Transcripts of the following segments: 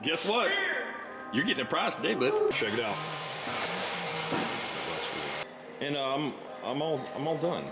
Guess what? You're getting a prize today, bud. Check it out. And I'm all done.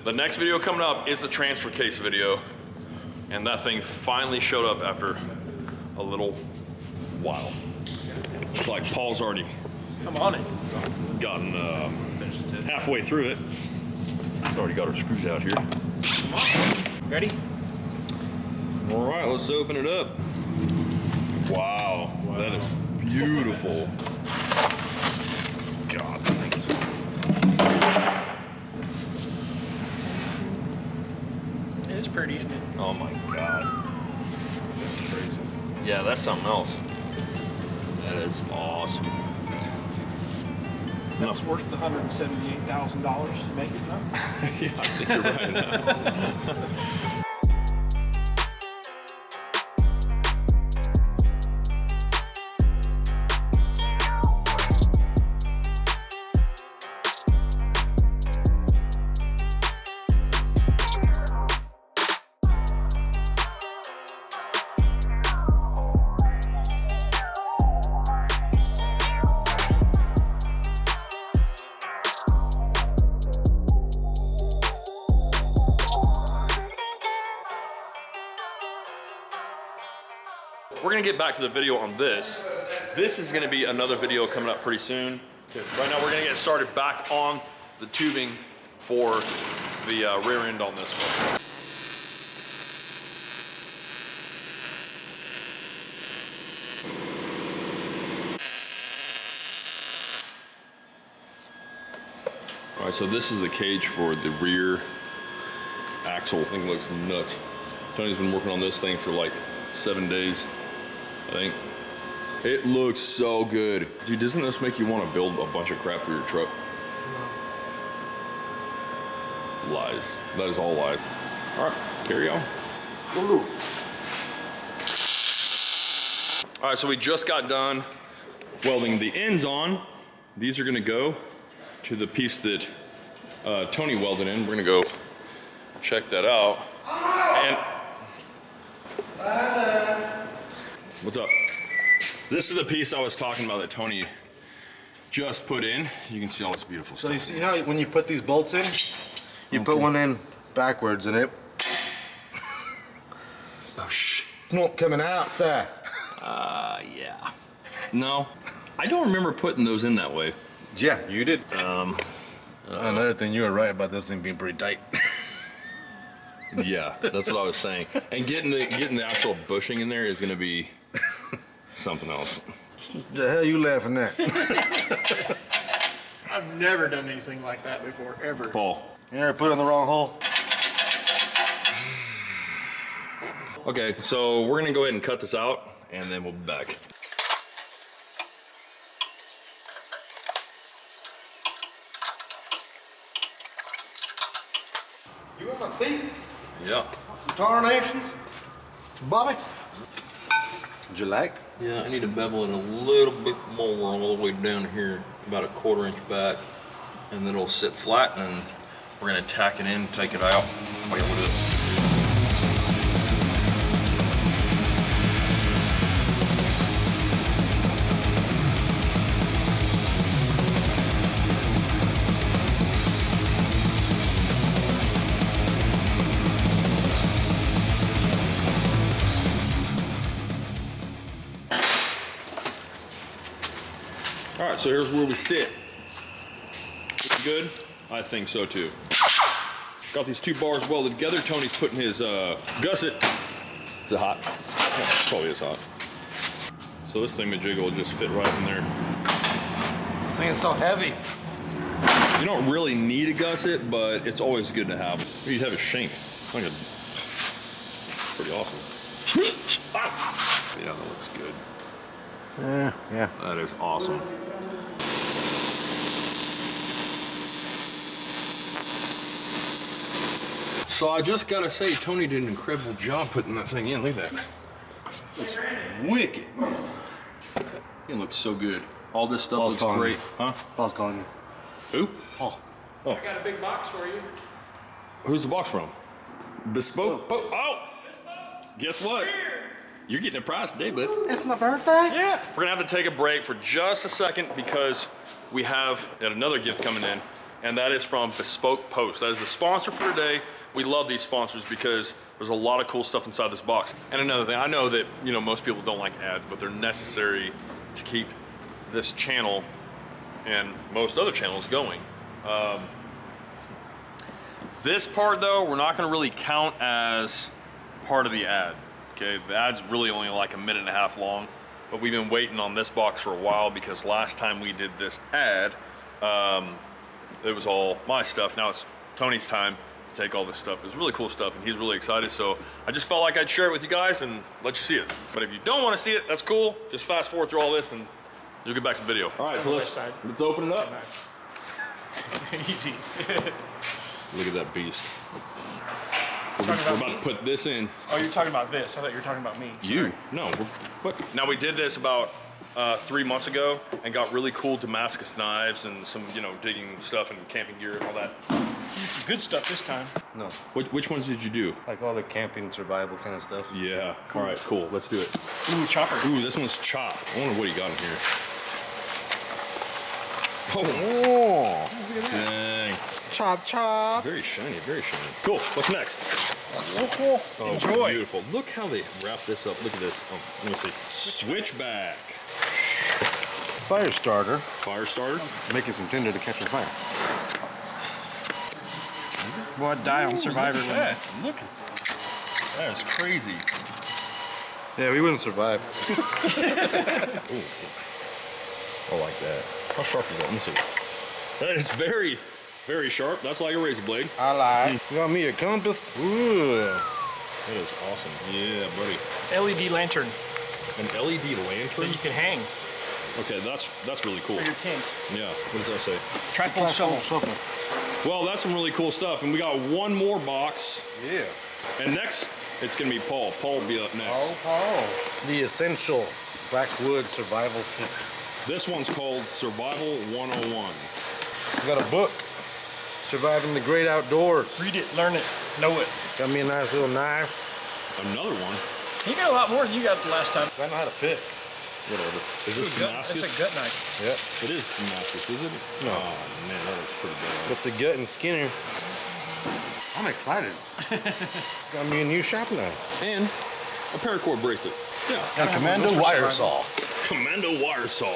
The next video coming up is the transfer case video, and that thing finally showed up after a little while. It's like Paul's already gotten halfway through it. He's already got our screws out here. Come on. Ready? All right, let's open it up. Wow, that is beautiful. God, that thing is... It's pretty, isn't it? Oh my God. That's crazy. Yeah, that's something else. That is awesome. That's worth the $178,000 to make it, huh? Yeah, I think you're right. We're gonna get back to the video on this. This is gonna be another video coming up pretty soon. Right now we're gonna get started back on the tubing for the rear end on this one. All right, so this is the cage for the rear axle. Thing looks nuts. Tony's been working on this thing for like 7 days. I think. It looks so good. Dude, doesn't this make you want to build a bunch of crap for your truck? No. Lies. That is all lies. All right, carry on. All right, so we just got done welding the ends on. These are gonna go to the piece that Tony welded in. We're gonna go check that out. And what's up? This is the piece I was talking about that Tony just put in. You can see all this beautiful stuff. So you see how when you put these bolts in, you put one in backwards and it smoke coming out, sir. Yeah. No, I don't remember putting those in that way. Yeah, you did. Another thing, you were right about this thing being pretty tight. Yeah, that's what I was saying. And getting the actual bushing in there is gonna be something else. The hell you laughing at? I've never done anything like that before, ever. Paul. You ever put it in the wrong hole? Okay, so we're gonna go ahead and cut this out and then we'll be back. You in my feet? Yeah. Tarnations? Bobby? Would you like? Yeah, I need to bevel it a little bit more all the way down here, about a 1/4 inch back, and then it'll sit flat, and we're gonna tack it in, take it out. Wait, what is it? So here's where we sit. Looking good? I think so too. Got these 2 bars welded together. Tony's putting his gusset. Is it hot? Yeah, it probably is hot. So this thingamajig will just fit right in there. This thing is so heavy. You don't really need a gusset, but it's always good to have. You have a shank. Like a, pretty awesome. Yeah, that looks good. Yeah. That is awesome. So I just gotta say, Tony did an incredible job putting that thing in. Look at that. Looks wicked. It looks so good. All this stuff Paul's looks calling great. you. Huh? Paul's calling you. Who? Paul. Oh. I got a big box for you. Who's the box from? Bespoke Post. Oh! Guess what? You're getting a prize today, bud. It's my birthday? Yeah. We're gonna have to take a break for just a second because we have yet another gift coming in, and that is from Bespoke Post. That is the sponsor for today. We love these sponsors because there's a lot of cool stuff inside this box. And another thing, I know that most people don't like ads, but they're necessary to keep this channel and most other channels going. This part though, we're not gonna really count as part of the ad. Okay, the ad's really only like 1.5 minutes long, but we've been waiting on this box for a while because last time we did this ad, it was all my stuff. Now it's Tony's time to take all this stuff. It's really cool stuff and he's really excited, so I just felt like I'd share it with you guys and let you see it. But if you don't want to see it, that's cool. Just fast forward through all this and you'll get back to the video. All right, so let's open it up. Easy. Look at that beast. We're about to put this in. Oh, you're talking about this. I thought you were talking about me. Sorry. You? No. What? Now we did this about 3 months ago and got really cool Damascus knives and some, digging stuff and camping gear and all that. Some good stuff this time. No. Which ones did you do? Like all the camping, survival kind of stuff. Yeah. All right, cool. Let's do it. Ooh, chopper. Ooh, this one's chopped. I wonder what he got in here. Oh. Dang. Chop, chop. Very shiny, very shiny. Cool. What's next? Oh, enjoy. Beautiful. Look how they wrap this up. Look at this. Oh, let me see. Switchback. Fire starter. Fire starter. Making some tinder to catch on fire. Well, I'd die on Survivor. That. Look. That is crazy. Yeah, we wouldn't survive. Ooh. I like that. How sharp is that? Let me see. That is very, very sharp. That's like a razor blade. I lied. You got me a compass. Ooh. That is awesome. Yeah, buddy. LED lantern An LED lantern? that you can hang Okay, that's really cool. for your tent. Yeah, what does that say? Trifold shovel. Well, that's some really cool stuff. And we got one more box. Yeah. And next, it's gonna be Paul. Paul will be up next. Oh, Paul. The essential backwoods survival tent. This one's called Survival 101. I got a book. Surviving the great outdoors. Read it, learn it, know it. Got me a nice little knife. Another one. You got a lot more than you got the last time. I know how to pick. Whatever. Is this Damascus? That's a gut knife. Yep. It is Damascus, is it? No. Oh, man, that looks pretty bad. What's a gut and Skinner? I'm excited. Got me a new shop knife. And a paracord bracelet. Yeah. And a commando wire saw. Commando wire saw.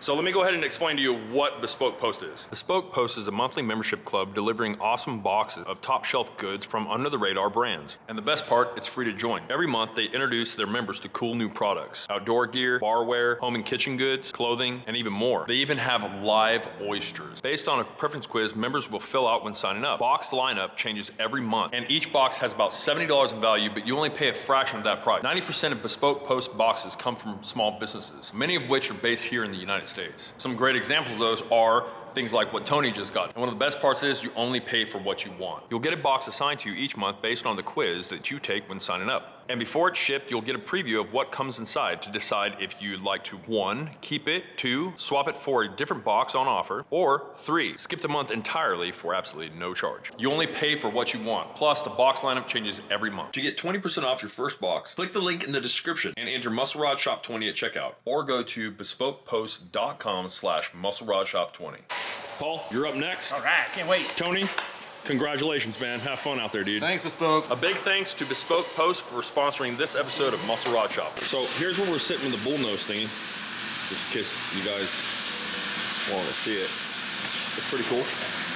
So let me go ahead and explain to you what Bespoke Post is. Bespoke Post is a monthly membership club delivering awesome boxes of top shelf goods from under the radar brands. And the best part, it's free to join. Every month they introduce their members to cool new products. Outdoor gear, barware, home and kitchen goods, clothing, and even more. They even have live oysters. Based on a preference quiz, members will fill out when signing up. Box lineup changes every month, and each box has about $70 in value, but you only pay a fraction of that price. 90% of Bespoke Post boxes come from small businesses, many of which are based here in the United States. Some great examples of those are things like what Tony just got. And one of the best parts is you only pay for what you want. You'll get a box assigned to you each month based on the quiz that you take when signing up. And before it's shipped, you'll get a preview of what comes inside to decide if you'd like to 1, keep it, 2, swap it for a different box on offer, or 3, skip the month entirely for absolutely no charge. You only pay for what you want. Plus, the box lineup changes every month. To get 20% off your first box, click the link in the description and enter Muscle Rod Shop 20 at checkout, or go to bespokepost.com/musclerodshop20. Paul, you're up next. All right, can't wait. Tony, congratulations, man. Have fun out there, dude. Thanks, Bespoke. A big thanks to Bespoke Post for sponsoring this episode of Muscle Rod Shop. So here's where we're sitting with the Bullnose thingy. just in case you guys want to see it. It's pretty cool.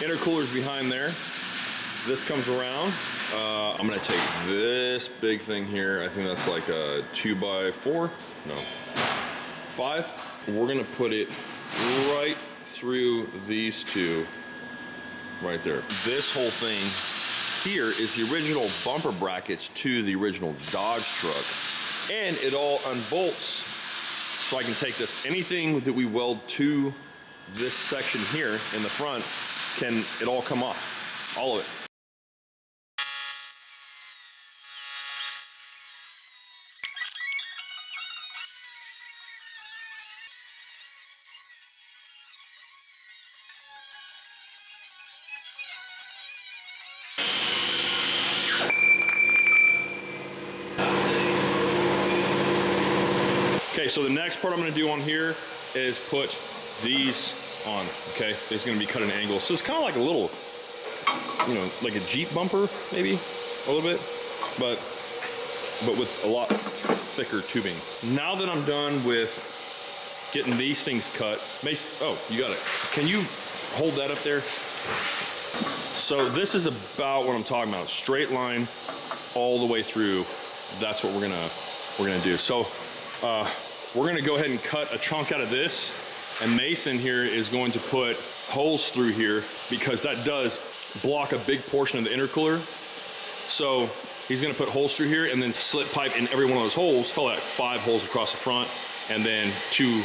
Intercooler's behind there. This comes around. I'm gonna take this big thing here. I think that's like a 2x4, no, 5. We're gonna put it right through these two, right there. This whole thing here is the original bumper brackets to the original Dodge truck. And it all unbolts, so I can take this, anything that we weld to this section here in the front, can it all come off, all of it. Okay, so the next part I'm gonna do on here is put these on, okay? It's gonna be cut at an angle. So it's kind of like a little, you know, like a Jeep bumper, maybe, a little bit, but with a lot thicker tubing. Now that I'm done with getting these things cut, oh, you got it. Can you hold that up there? So this is about what I'm talking about. Straight line all the way through. That's what we're gonna do. So, we're gonna go ahead and cut a chunk out of this, and Mason here is going to put holes through here because that does block a big portion of the intercooler. So he's gonna put holes through here and then slit pipe in every one of those holes, probably like 5 holes across the front, and then 2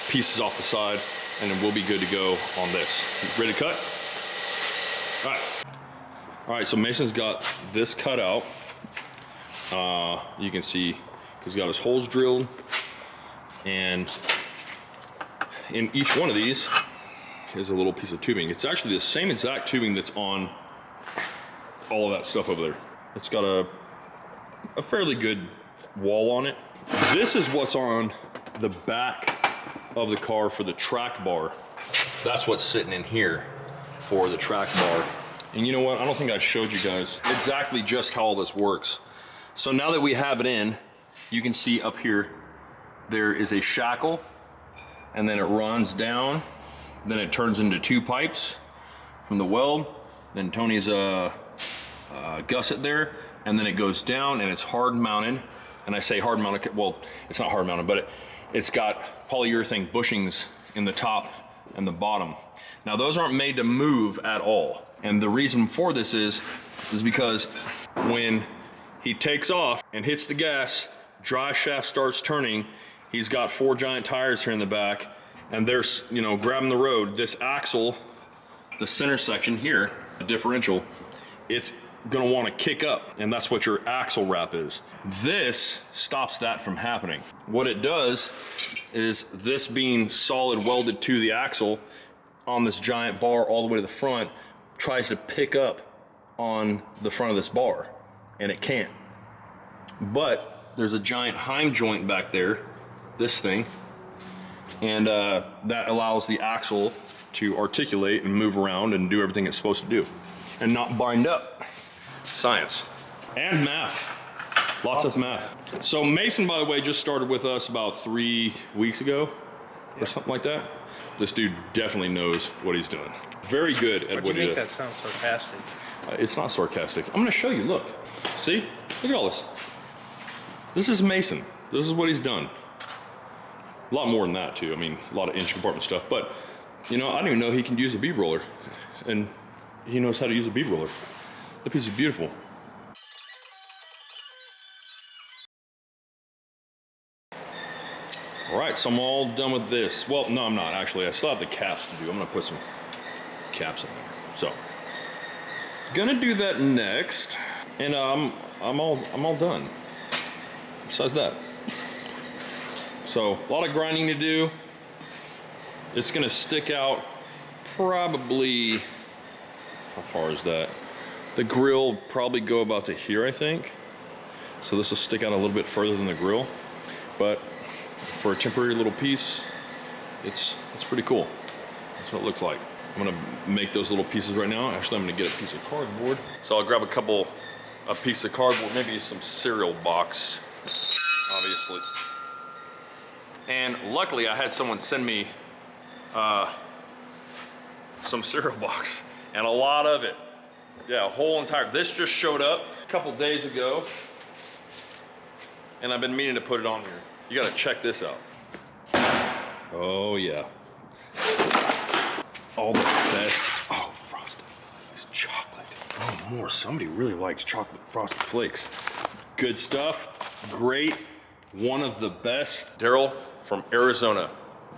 pieces off the side, and then we'll be good to go on this. Ready to cut? All right, so Mason's got this cut out. You can see he's got his holes drilled, and in each one of these is a little piece of tubing. It's actually the same exact tubing that's on all of that stuff over there. It's got a fairly good wall on it. This is what's on the back of the car for the track bar. That's what's sitting in here for the track bar. And you know what? I don't think I showed you guys exactly just how all this works. So now that we have it in, you can see up here, there is a shackle, and then it runs down, then it turns into 2 pipes from the weld, then Tony's gusset there, and then it goes down and it's hard mounted. And I say hard mounted, well, it's not hard mounted, but it's got polyurethane bushings in the top and the bottom. Now those aren't made to move at all. And the reason for this is because when he takes off and hits the gas, drive shaft starts turning, he's got 4 giant tires here in the back, and they're, you know, grabbing the road. This axle, the center section here, the differential, it's gonna wanna kick up, and that's what your axle wrap is. This stops that from happening. What it does is, this being solid welded to the axle on this giant bar all the way to the front, tries to pick up on the front of this bar, and it can't. But there's a giant heim joint back there, this thing, and that allows the axle to articulate and move around and do everything it's supposed to do and not bind up. Science and math, lots of math. So Mason, by the way, just started with us about 3 weeks ago or something like that. This dude definitely knows what he's doing. Very good at what he does. You make that sound sarcastic. It's not sarcastic. I'm gonna show you, look. See, look at all this. This is Mason. This is what he's done. A lot more than that too. I mean, a lot of engine compartment stuff, but you know, I didn't even know he can use a bead roller, and he knows how to use a bead roller. That piece is beautiful. All right, so I'm all done with this. Well, no, I'm not actually. I still have the caps to do. I'm gonna put some caps in there. So, gonna do that next, and I'm all done. Besides that, so a lot of grinding to do. It's gonna stick out probably. How far is that? The grill will probably go about to here, I think. So this will stick out a little bit further than the grill, but for a temporary little piece, it's pretty cool. That's what it looks like. I'm gonna make those little pieces right now. Actually, I'm gonna get a piece of cardboard. So I'll grab a piece of cardboard, maybe some cereal box, obviously. And luckily I had someone send me some cereal box, and a lot of it. Yeah, a whole entire, this just showed up a couple days ago, and I've been meaning to put it on here. You gotta check this out. Oh yeah. All the best. Oh, Frosted Flakes, chocolate. Oh, more, somebody really likes chocolate Frosted Flakes. Good stuff, great. One of the best. Daryl from Arizona,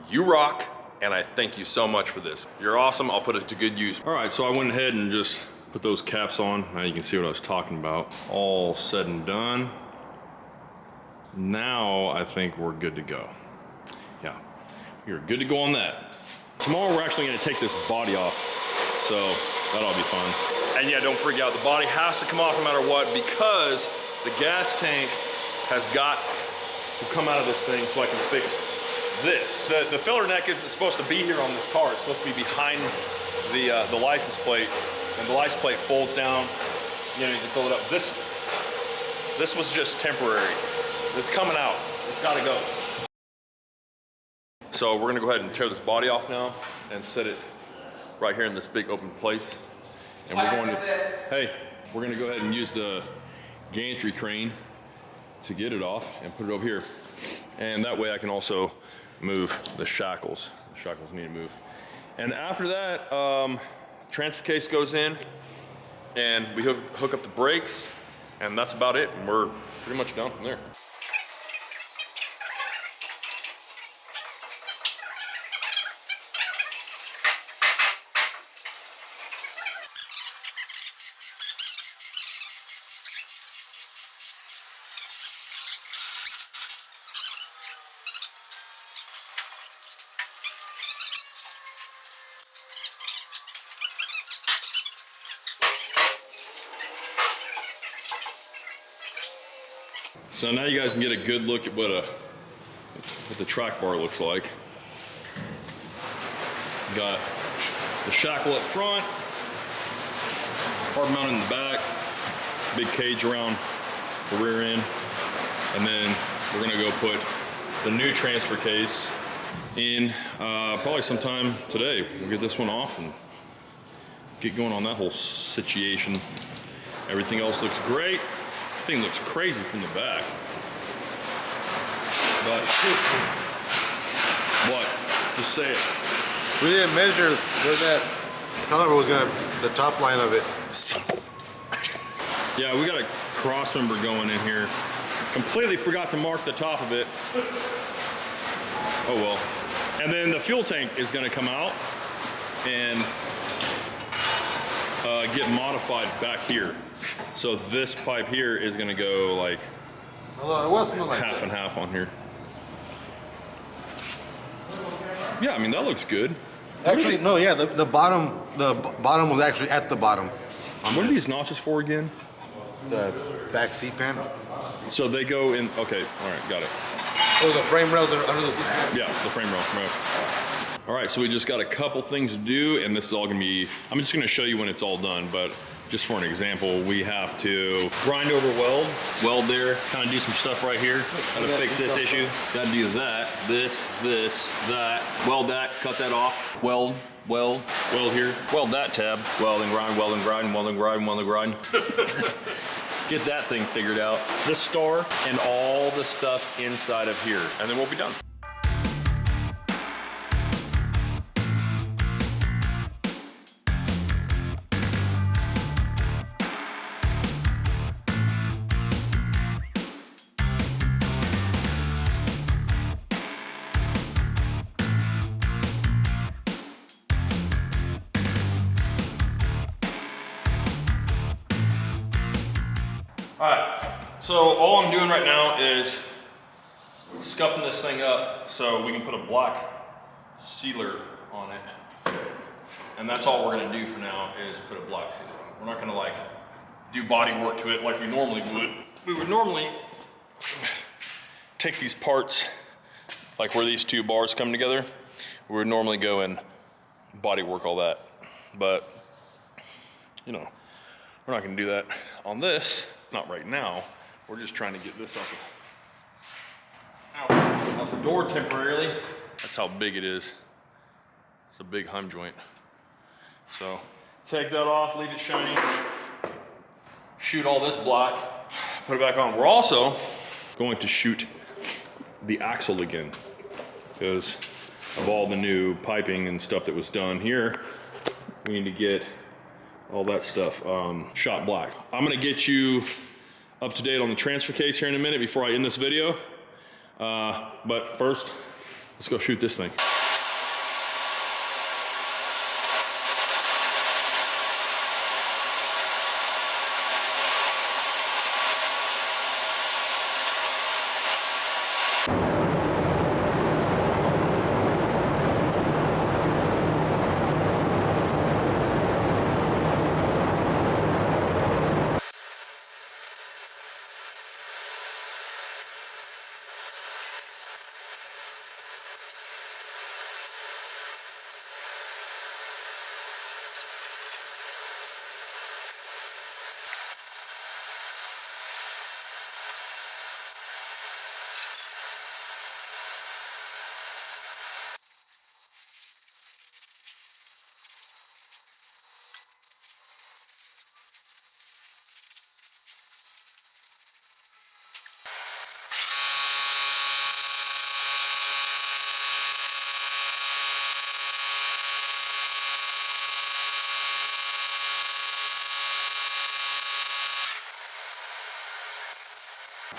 you rock, and I thank you so much for this. You're awesome, I'll put it to good use. All right, so I went ahead and just put those caps on. Now you can see what I was talking about. All said and done. Now I think we're good to go. Yeah, you're good to go on that. Tomorrow we're actually gonna take this body off, so that'll be fun. And yeah, don't freak out, the body has to come off no matter what, because the gas tank has got to come out of this thing so I can fix this. The filler neck isn't supposed to be here on this car. It's supposed to be behind the license plate, and the license plate folds down. You know, you can fill it up. This was just temporary. It's coming out. It's gotta go. So we're gonna go ahead and tear this body off now and set it right here in this big open place. And we're going to, we're gonna go ahead and use the gantry crane to get it off and put it over here. And that way I can also move the shackles. The shackles need to move. And after that, transfer case goes in and we hook up the brakes, and that's about it. And we're pretty much done from there. So now you guys can get a good look at what the track bar looks like. Got the shackle up front, hard mount in the back, big cage around the rear end, and then we're gonna go put the new transfer case in probably sometime today. We'll get this one off and get going on that whole situation. Everything else looks great. Thing looks crazy from the back. But what? Just say it. We didn't measure where that color was gonna, the top line of it. Yeah, we got a cross member going in here. Completely forgot to mark the top of it. Oh well. And then the fuel tank is gonna come out and get modified back here. So this pipe here is gonna go like half and half on here. Yeah, I mean that looks good. Actually, no, yeah, the bottom was actually at the bottom. What are these notches for again? The back seat pan. So they go in. Okay, all right, got it. Oh, the frame rails are under the seat pan. Yeah, the frame rail. Right. All right, so we just got a couple things to do, and this is all gonna be. I'm just gonna show you when it's all done, but. Just for an example, we have to grind over weld there, kind of do some stuff right here. Gotta fix this issue. Gotta do that, this, that. Weld that, cut that off. Weld here. Weld that tab. Weld and grind, weld and grind, weld and grind, weld and grind. Get that thing figured out. The star and all the stuff inside of here, and then we'll be done. All right, so all I'm doing right now is scuffing this thing up so we can put a black sealer on it. And that's all we're gonna do for now is put a black sealer on it. We're not gonna like do body work to it like we normally would. We would normally take these parts, like where these two bars come together, we would normally go and body work all that. But, you know, we're not gonna do that on this. Not right now. We're just trying to get this out out the door temporarily. That's how big it is. It's a big hum joint. So take that off, leave it shiny. Shoot all this black, put it back on. We're also going to shoot the axle again because of all the new piping and stuff that was done here. We need to get all that stuff shot black. I'm gonna get you up to date on the transfer case here in a minute before I end this video. But first, let's go shoot this thing.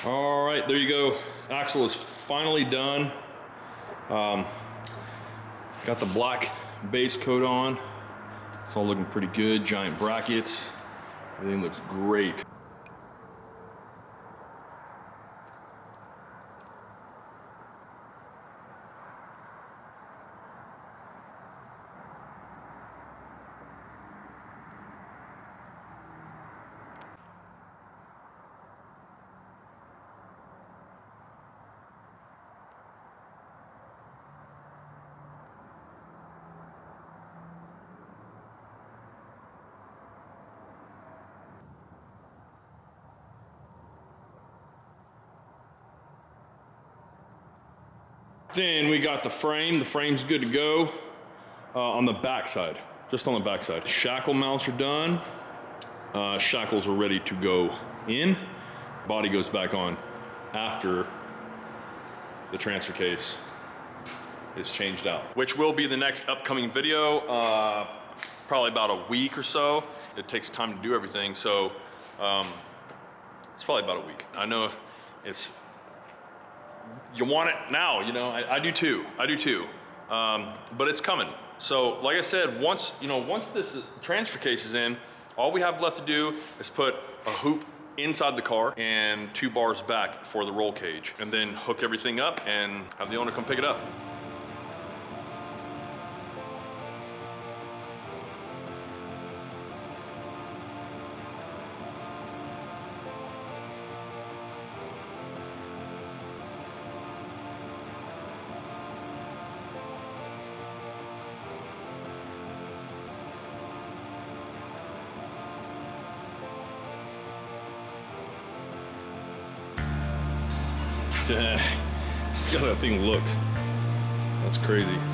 All right, there you go. Axle is finally done. Got the black base coat on. It's all looking pretty good. Giant brackets. Everything looks great. Then we got the frame. The frame's good to go on the back side, just on the back side. Shackle mounts are done. Shackles are ready to go in. Body goes back on after the transfer case is changed out, which will be the next upcoming video, probably about a week or so. It takes time to do everything, so it's probably about a week. I know it's, you want it now, you know, I do too, but it's coming. So like I said, once this transfer case is in, all we have left to do is put a hoop inside the car and 2 bars back for the roll cage, and then hook everything up and have the owner come pick it up. Look how that thing looks. That's crazy.